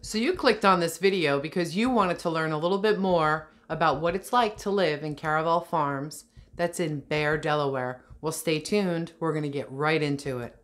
So you clicked on this video because you wanted to learn a little bit more about what it's like to live in Caravel Farms that's in Bear, Delaware. Well, stay tuned. We're going to get right into it.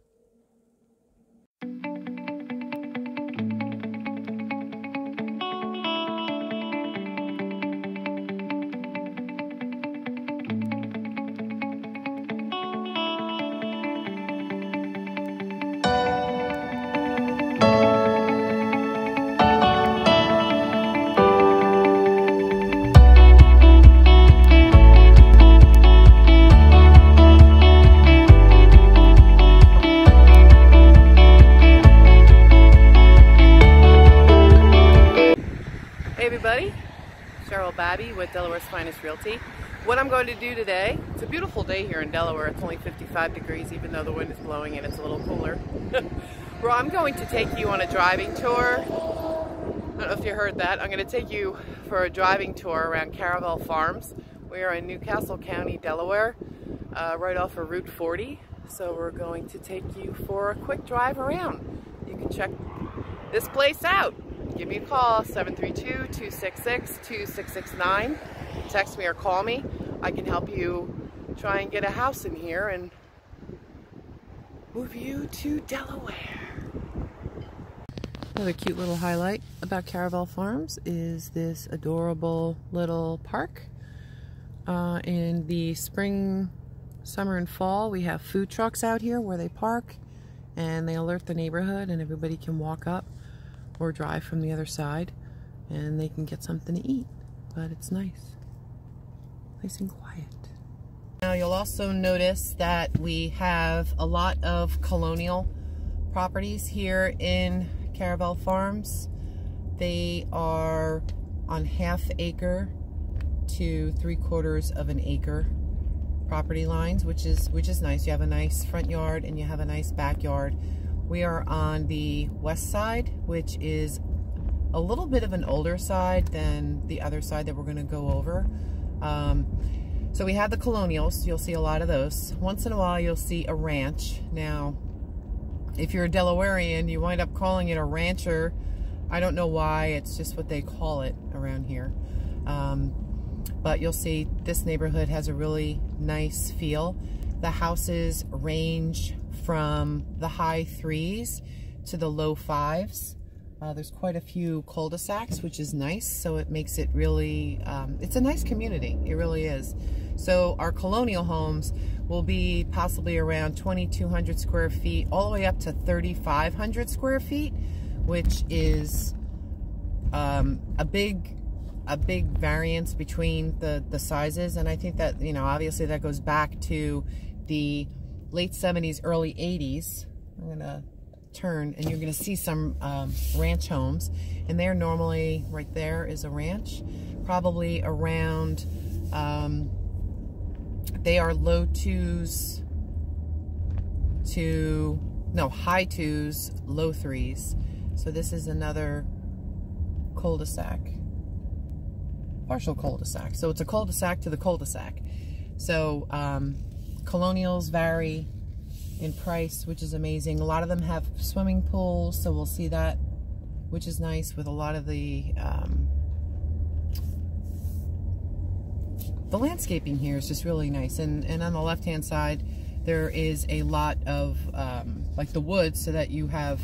Hey everybody, Cheryl Babey with Delaware's Finest Realty. What I'm going to do today, it's a beautiful day here in Delaware. It's only 55 degrees even though the wind is blowing and it's a little cooler. Well, I'm going to take you on a driving tour. I don't know if you heard that. I'm going to take you for a driving tour around Caravel Farms. We are in Newcastle County, Delaware, right off of Route 40. So we're going to take you for a quick drive around. You can check this place out. Give me a call, 732-266-2669. Text me or call me. I can help you try and get a house in here and move you to Delaware. Another cute little highlight about Caravel Farms is this adorable little park. In the spring, summer, and fall, we have food trucks out here where they park and they alert the neighborhood and everybody can walk up or drive from the other side and they can get something to eat, but it's nice and quiet. Now you'll also notice that we have a lot of colonial properties here in Caravel Farms. They are on ½ to 3/4 of an acre property lines, which is nice. You have a nice front yard and you have a nice backyard. We are on the west side, which is a little bit of an older side than the other side that we're going to go over. So we have the colonials. You'll see a lot of those. Once in a while, you'll see a ranch. Now, if you're a Delawarean, you wind up calling it a rancher. I don't know why. It's just what they call it around here. But you'll see this neighborhood has a really nice feel. The houses range from the high 3s to the low 5s. There's quite a few cul-de-sacs, which is nice, so it makes it really, it's a nice community, it really is. So our colonial homes will be possibly around 2,200 square feet, all the way up to 3,500 square feet, which is a big variance between the sizes. And I think that, you know, obviously that goes back to the late 70s, early 80s. I'm gonna turn and you're gonna see some ranch homes, and they're normally, right there is a ranch, probably around, they are low 2s to, no, high 2s, low 3s. So this is another cul-de-sac, partial cul-de-sac. So it's a cul-de-sac to the cul-de-sac. So colonials vary in price, which is amazing. A lot of them have swimming pools, so we'll see that, which is nice. With a lot of the landscaping here is just really nice. And on the left-hand side, there is a lot of like the woods, so that you have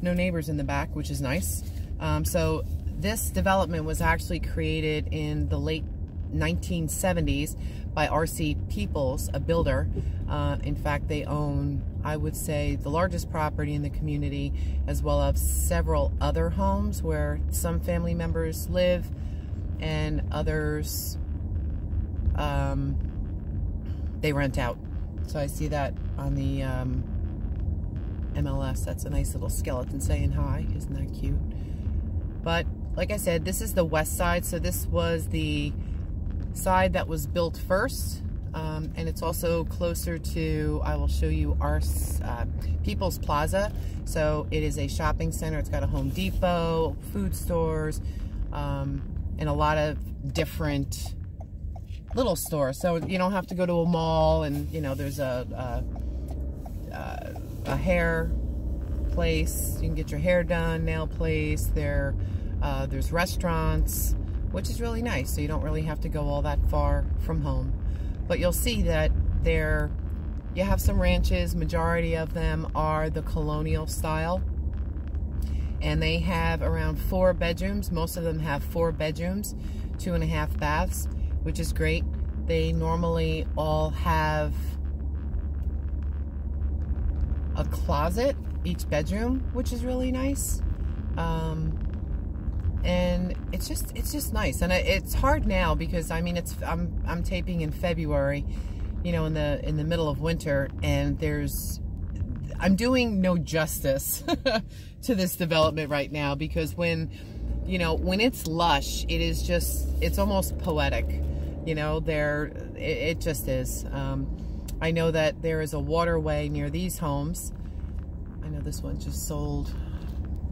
no neighbors in the back, which is nice. So this development was actually created in the late 1970s by R.C. Peoples, a builder. In fact, they own, I would say, the largest property in the community, as well as several other homes where some family members live and others they rent out. So I see that on the MLS. That's a nice little skeleton saying hi. Isn't that cute? But like I said, this is the west side, so this was the side that was built first, and it's also closer to, I will show you, our People's Plaza. So it is a shopping center. It's got a Home Depot, food stores, and a lot of different little stores. So you don't have to go to a mall, and you know, there's a hair place. You can get your hair done, nail place. There's restaurants, which is really nice. So you don't really have to go all that far from home. But you'll see that you have some ranches. Majority of them are the colonial style. And they have around 4 bedrooms. Most of them have 4 bedrooms, 2.5 baths, which is great. They normally all have a closet each bedroom, which is really nice. And it's just nice. And it's hard now because I mean I'm taping in February, you know, in the middle of winter, and I'm doing no justice to this development right now, because when it's lush, it's almost poetic, you know. It just is. I know that there is a waterway near these homes. I know this one just sold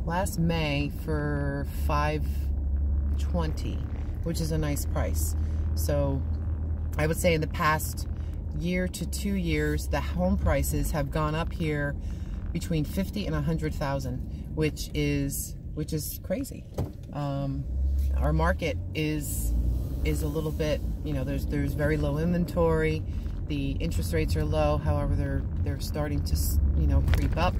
last May for $520, which is a nice price. So I would say in the past year to 2 years, the home prices have gone up here between 50 and 100,000, which is crazy. Our market is a little bit, you know, there's very low inventory. The interest rates are low. However, they're starting to, you know, creep up.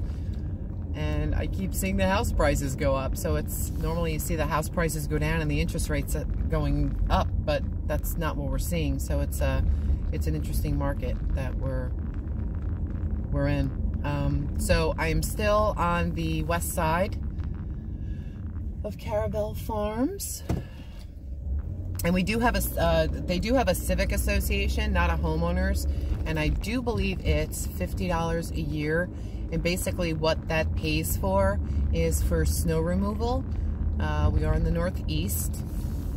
And I keep seeing the house prices go up. So it's normally you see the house prices go down and the interest rates going up, but that's not what we're seeing. So it's an interesting market that we're in. So I am still on the west side of Caravel Farms, and we do have they do have a civic association, not a homeowners, and I do believe it's $50 a year. And basically what that pays for is for snow removal. We are in the Northeast,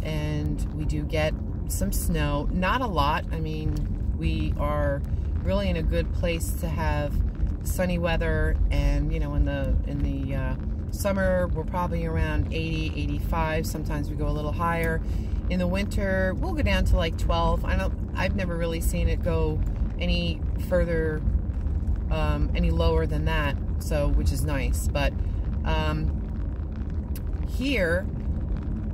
and we do get some snow. Not a lot. I mean, we are really in a good place to have sunny weather, and you know, in the summer we're probably around 80, 85. Sometimes we go a little higher. In the winter we'll go down to like 12. I've never really seen it go any further, any lower than that, so which is nice. But here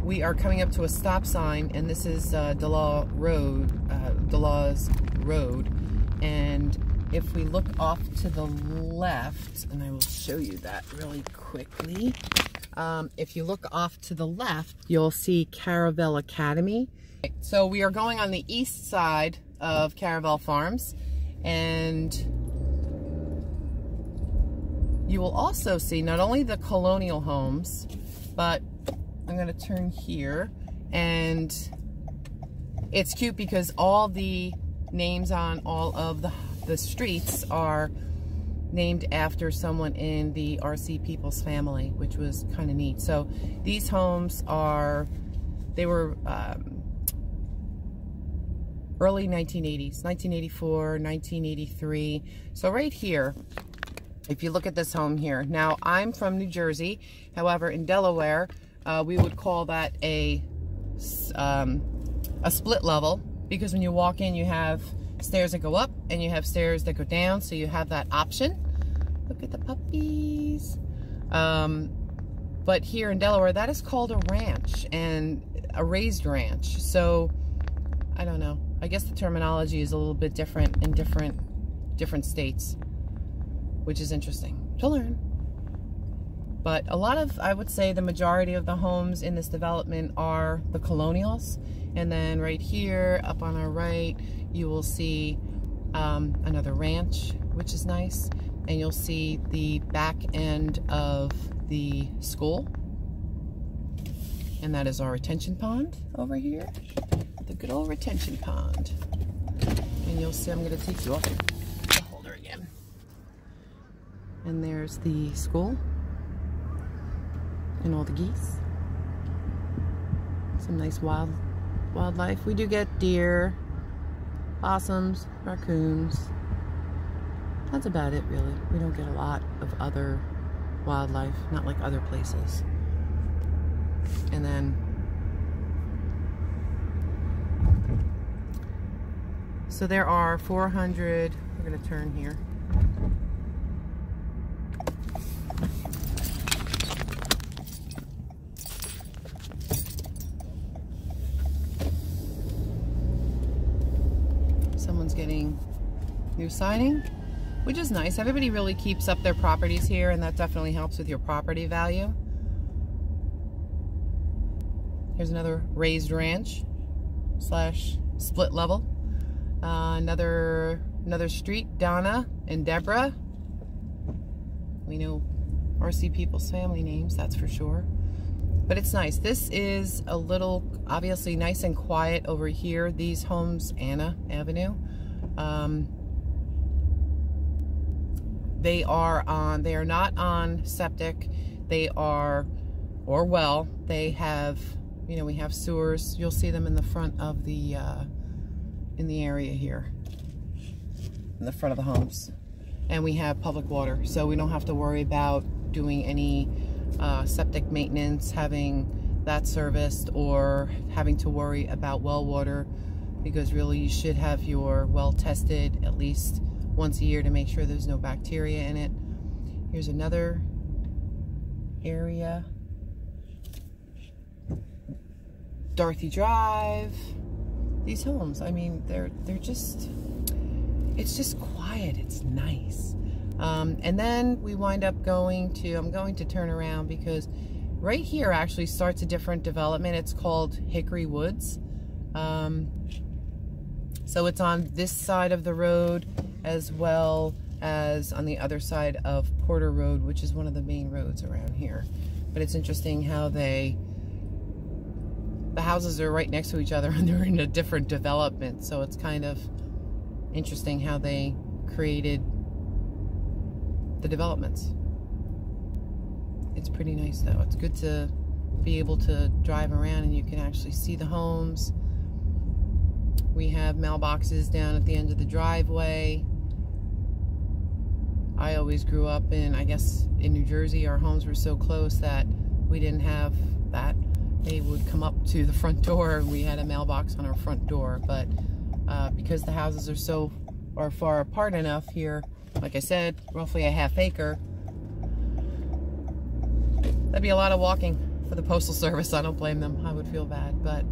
we are coming up to a stop sign, and this is Delaware Road, and if we look off to the left, and I will show you that really quickly, if you look off to the left, you'll see Caravel Academy. So we are going on the east side of Caravel Farms, and you will also see not only the Colonial Homes, but I'm going to turn here, and it's cute because all the names on all of the streets are named after someone in the RC People's family, which was kind of neat. So these homes were early 1980s, 1984, 1983. So right here, if you look at this home here, now I'm from New Jersey. However, in Delaware, we would call that a split level, because when you walk in, you have stairs that go up and you have stairs that go down, so you have that option. Look at the puppies. But here in Delaware, that is called a ranch, and a raised ranch. So I don't know, I guess the terminology is a little bit different in different states, which is interesting to learn. But a lot of, I would say the majority of the homes in this development are the colonials. And then right here up on our right, you will see another ranch, which is nice. And you'll see the back end of the school. And that is our retention pond over here. The good old retention pond. And you'll see, I'm going to take you off the holder again. And there's the school. And all the geese. Some nice wildlife. We do get deer, possums, raccoons. That's about it, really. We don't get a lot of other wildlife, not like other places. And then, so there are 400, we're going to turn here. New siding, which is nice. Everybody really keeps up their properties here, and that definitely helps with your property value. Here's another raised ranch slash split level. Another street, Donna and Deborah. We know RC people's family names, that's for sure. But it's nice. This is a little, obviously, nice and quiet over here. These homes, Anna Avenue. They are not on septic. They are, or well, they have, you know, we have sewers. You'll see them in the front of the, in the area here, in the front of the homes. And we have public water, so we don't have to worry about doing any septic maintenance, having that serviced, or having to worry about well water, because really you should have your well tested at least once a year to make sure there's no bacteria in it. Here's another area. Dorothy Drive. These homes, I mean, they're just, it's just quiet. It's nice. And then we wind up going to, I'm going to turn around because right here actually starts a different development. It's called Hickory Woods. So it's on this side of the road as well as on the other side of Porter Road, which is one of the main roads around here. But it's interesting how the houses are right next to each other and they're in a different development. So it's kind of interesting how they created the developments. It's pretty nice though. It's good to be able to drive around and you can actually see the homes. We have mailboxes down at the end of the driveway. I always grew up in, I guess, in New Jersey. Our homes were so close that we didn't have that. They would come up to the front door and we had a mailbox on our front door. But because the houses are far apart enough here, like I said, roughly a half acre, that'd be a lot of walking for the Postal Service. I don't blame them. I would feel bad. But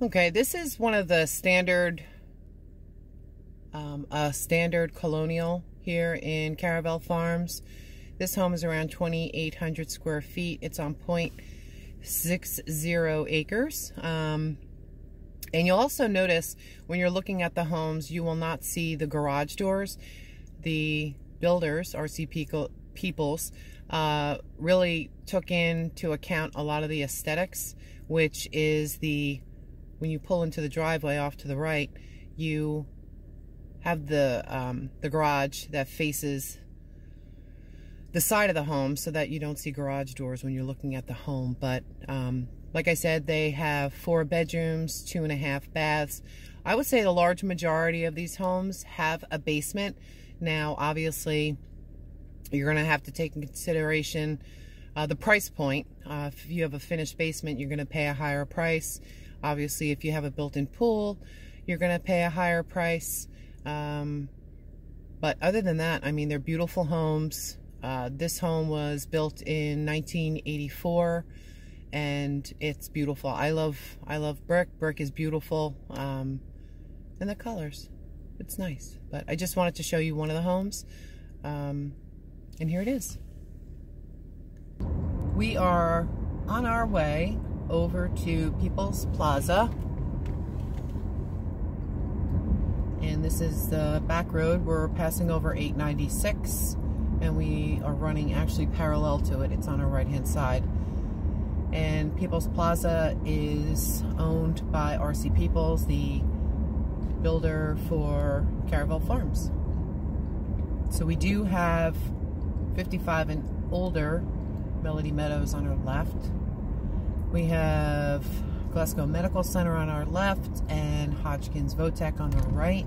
okay, this is one of the standard colonial here in Caravel Farms. This home is around 2,800 square feet. It's on 0.60 acres. And you'll also notice when you're looking at the homes, you will not see the garage doors. The builders, RC peoples, really took into account a lot of the aesthetics, which is when you pull into the driveway off to the right, you have the garage that faces the side of the home so that you don't see garage doors when you're looking at the home. But like I said, they have 4 bedrooms, 2.5 baths. I would say the large majority of these homes have a basement. Now, obviously, you're going to have to take into consideration the price point. If you have a finished basement, you're going to pay a higher price. Obviously, if you have a built-in pool, you're going to pay a higher price. But other than that, I mean, they're beautiful homes. This home was built in 1984, and it's beautiful. I love brick. Brick is beautiful, and the colors. It's nice. But I just wanted to show you one of the homes, and here it is. We are on our way over to People's Plaza, and this is the back road. We're passing over 896. And we are running actually parallel to it. It's on our right-hand side. And People's Plaza is owned by RC Peoples, the builder for Caravel Farms. So we do have 55 and older Melody Meadows on our left. We have Glasgow Medical Center on our left and Hodgkins Votech on our right.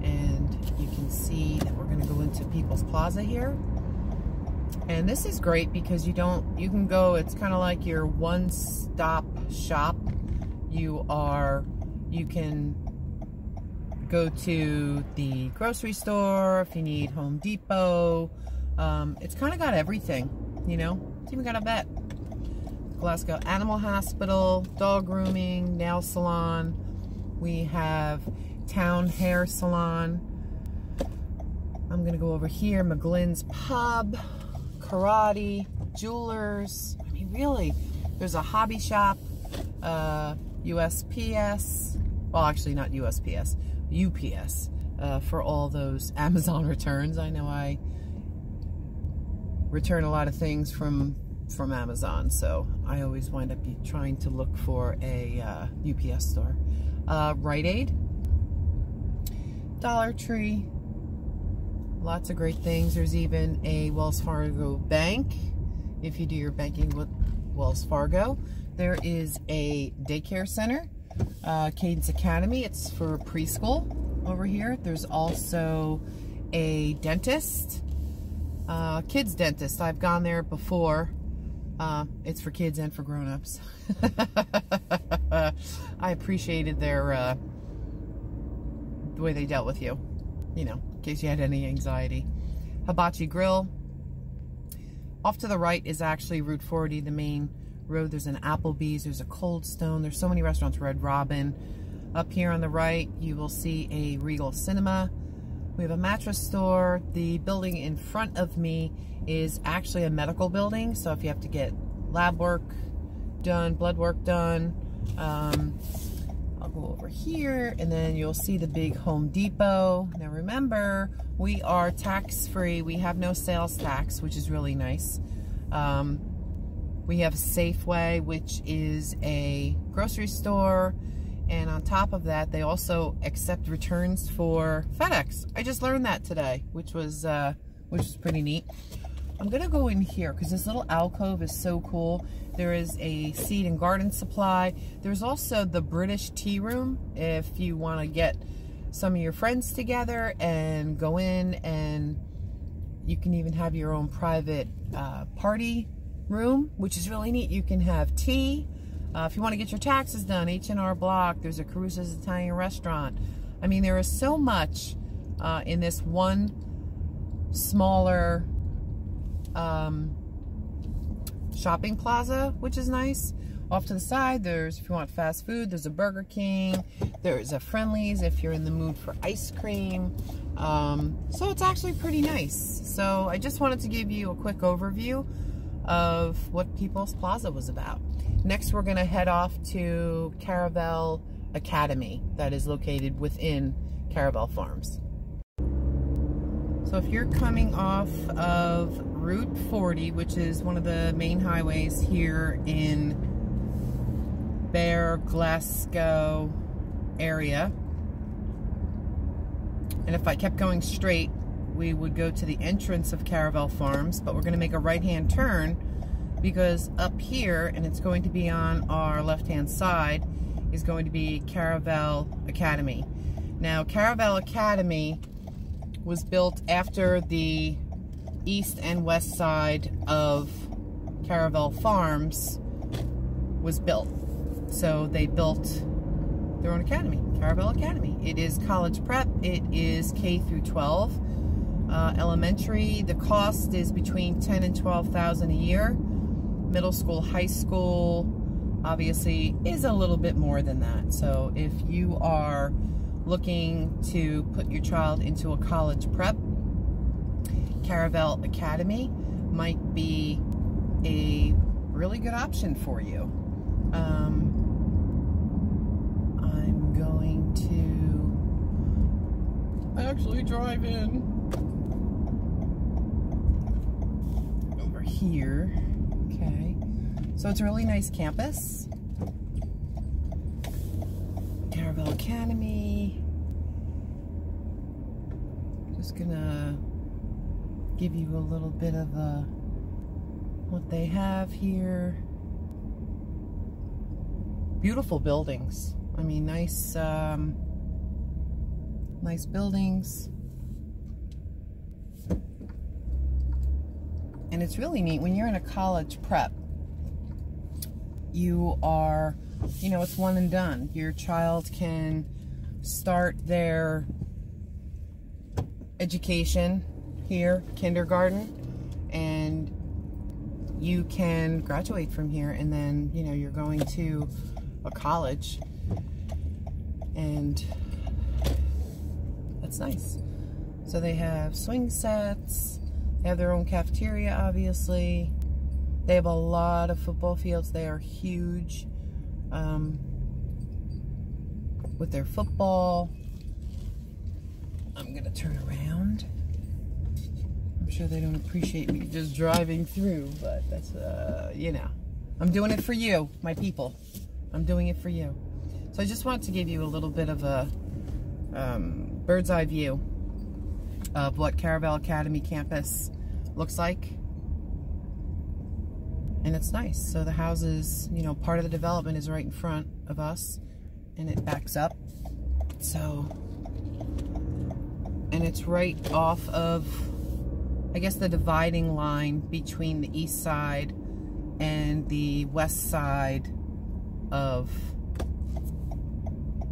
And you can see that we're going to go into People's Plaza here. And this is great because you can go, it's kind of like your one-stop shop. You can go to the grocery store if you need Home Depot. It's kind of got everything, you know. It's even got a vet. Glasgow Animal Hospital, dog grooming, nail salon. We have Town Hair Salon. I'm gonna go over here, McGlynn's Pub, Karate, Jewelers. I mean, really, there's a hobby shop, USPS. Well, actually not USPS, UPS, for all those Amazon returns. I know I return a lot of things from Amazon, so I always wind up trying to look for a UPS store. Rite Aid, Dollar Tree, lots of great things. There's even a Wells Fargo bank if you do your banking with Wells Fargo. There is a daycare center, Cadence Academy. It's for preschool over here. There's also a dentist, kids dentist. I've gone there before. It's for kids and for grown-ups. I appreciated their the way they dealt with you, you know, in case you had any anxiety. Hibachi Grill. Off to the right is actually Route 40, the main road. There's an Applebee's, there's a Cold Stone, there's so many restaurants. Red Robin. Up here on the right, you will see a Regal Cinema. We have a mattress store. The building in front of me is actually a medical building, so if you have to get lab work done, blood work done, I'll go over here, and then you'll see the big Home Depot. Now remember, we are tax-free. We have no sales tax, which is really nice. We have Safeway, which is a grocery store, and on top of that, they also accept returns for FedEx. I just learned that today, which was pretty neat. I'm gonna go in here because this little alcove is so cool. There is a seed and garden supply. There's also the British tea room if you want to get some of your friends together and go in, and you can even have your own private party room, which is really neat. You can have tea. If you want to get your taxes done, H&R Block, there's a Caruso's Italian restaurant. I mean, there is so much in this one smaller shopping plaza, which is nice. Off to the side, there's, if you want fast food, there's a Burger King, there's a Friendly's if you're in the mood for ice cream. So it's actually pretty nice. So I just wanted to give you a quick overview of what People's Plaza was about. Next, we're going to head off to Caravel Academy that is located within Caravel Farms. So if you're coming off of Route 40, which is one of the main highways here in Bear, Glasgow area, and if I kept going straight, we would go to the entrance of Caravel Farms, but we're going to make a right-hand turn because up here, and it's going to be on our left-hand side, is going to be Caravel Academy. Now, Caravel Academy was built after the east and west side of Caravel Farms was built. So they built their own academy, Caravel Academy. It is college prep. It is K through 12. Elementary, the cost is between $10,000 and $12,000 a year. Middle school, high school, obviously, is a little bit more than that. So if you are looking to put your child into a college prep, Caravel Academy might be a really good option for you. I'm going to actually drive in over here. Okay, so it's a really nice campus. Caravel Academy. Just gonna give you a little bit of what they have here. Beautiful buildings. I mean, nice, nice buildings. And it's really neat when you're in a college prep. You are, you know, it's one and done. Your child can start their education here, kindergarten, and you can graduate from here, and then, you know, you're going to a college. and that's nice. So they have swing sets, they have their own cafeteria, obviously. They have a lot of football fields. They are huge with their football. I'm gonna turn around. I'm sure they don't appreciate me just driving through, but that's, you know, I'm doing it for you, my people. I'm doing it for you. So I just wanted to give you a little bit of a bird's eye view of what Caravel Academy campus looks like. And it's nice. So the houses, you know, part of the development is right in front of us, and it backs up. So, and it's right off of, I guess, the dividing line between the east side and the west side of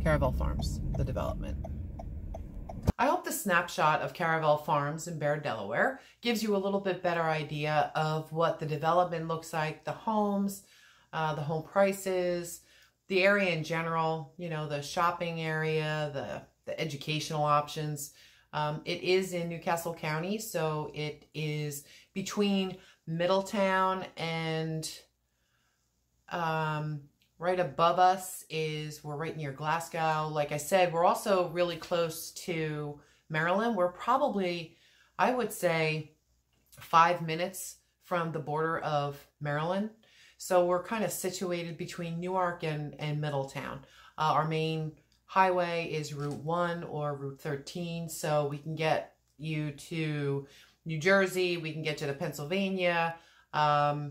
Caravel Farms, the development. I hope the snapshot of Caravel Farms in Bear, Delaware gives you a little bit better idea of what the development looks like, the homes, the home prices, the area in general, you know, the shopping area, the educational options. It is in Newcastle County, so it is between Middletown and right above us we're right near Glasgow. Like I said, we're also really close to Maryland. We're probably, I would say, 5 minutes from the border of Maryland. So we're kind of situated between Newark and Middletown. Our main highway is Route 1 or Route 13, so we can get you to New Jersey, we can get you to Pennsylvania. So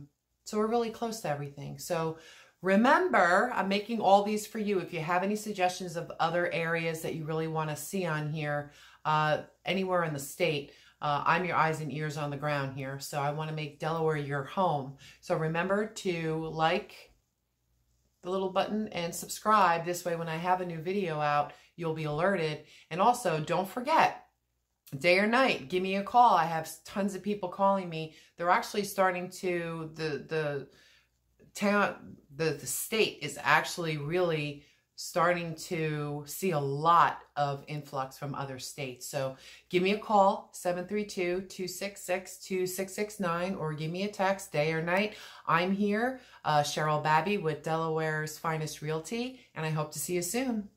we're really close to everything. So remember, I'm making all these for you. If you have any suggestions of other areas that you really want to see on here, anywhere in the state, I'm your eyes and ears on the ground here. So I want to make Delaware your home. So remember to like the little button and subscribe. This way, when I have a new video out, you'll be alerted. And also, don't forget, day or night, give me a call. I have tons of people calling me. They're actually starting to, the state is actually really starting to see a lot of influx from other states. So give me a call, 732-266-2669, or give me a text, day or night. I'm here, Cheryl Babey with Delaware's Finest Realty, and I hope to see you soon.